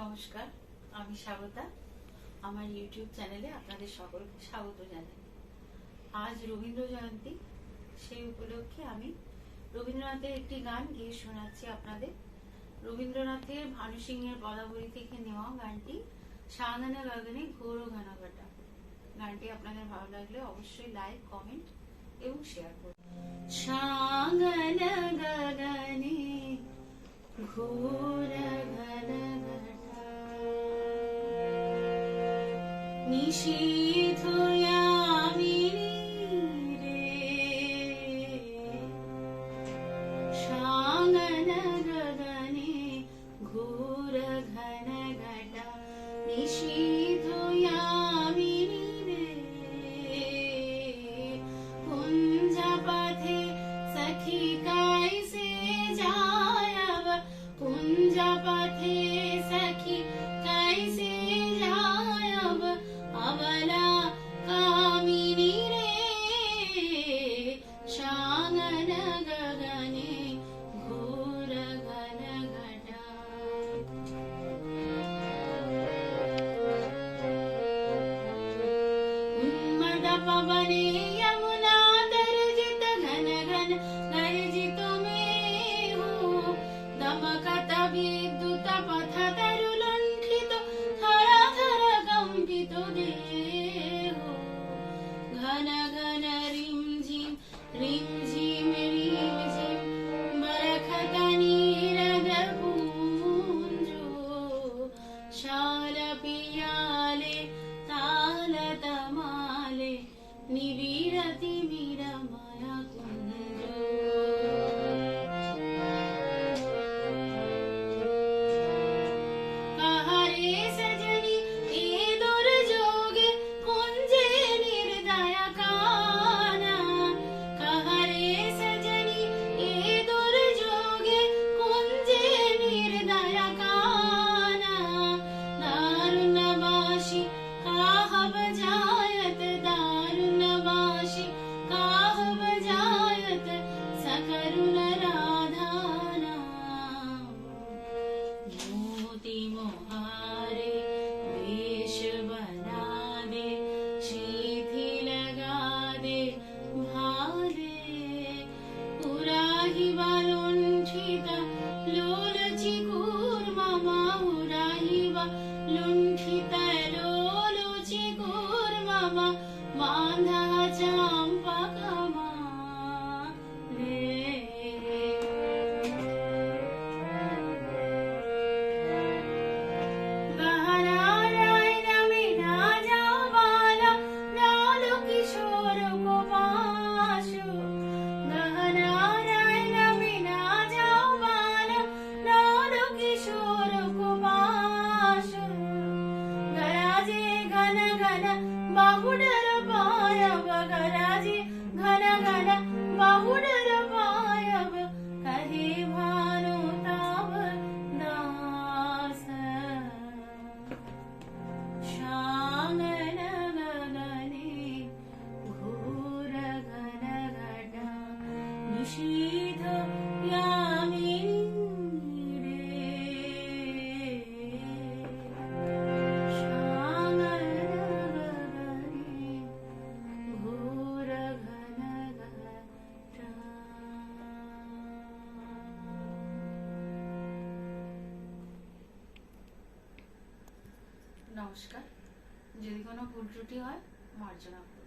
নমস্কার, আমি স্বাগতা। আমার ইউটিউব চ্যানেলে আপনাদের সকলকে স্বাগত জানাই। আজ রবীন্দ্র জয়ন্তী, সেই উপলক্ষে আমি রবীন্দ্রনাথের একটি গান গেয়ে শোনাচ্ছি আপনাদের। রবীন্দ্রনাথের ভানু সিংহের পদাবলী থেকে নেওয়া গানটি সাঙ্গানা গগনে ঘোর ঘনঘটা। গানটি আপনাদের ভালো লাগলে অবশ্যই লাইক, কমেন্ট এবং শেয়ার করুন। সাঙ্গানা গগনে ঘোর ঘনঘটা নিশীথ यामिनी रे साङ्गन गगने घोर घनघटा निशीथ यामिनी रे कुञ्जपथे सखी कैसे जायब कुञ्जपथे सखी कैसे जायब अबला कामिनी रे साङ्गन गगने घोर घनघटा उन्मद पवने यमुना तर्जित घन घन गर्जित में हो दमकत विद्युत पथ तरुलुण्ठित थर थर कंपित देहो घन घन रिमझिम रिमझिम रिमझिम बरखत नीरद पूंजो शाल पियाले ताल तमाले निविरति मीरमय कुंजो कहरे सजनी ए दुर्जोग कुंजे निर्दय काना कहरे सजनी ए दुर्जोग कुंजे निर्दय काना दारुणवाशी काहब जायत दारुणवाशी काहब जायत सकरुण राधाना मोती मोहारे वेश बना दे शीथी लगा दे भाले उराही लुंठित लोलची कूर्ममा उराही लुंठित लोलची कूर्ममा बांधा चांपकमा बाहुडर पायब गराजे घन घन बाहुडर पायब कहे भानु ताव दास साङ्गन गगने घोर घनघटा निशीथ यामिनी নমস্কার। যদি কোনো ভুল ত্রুটি হয় মার্জনা করুন।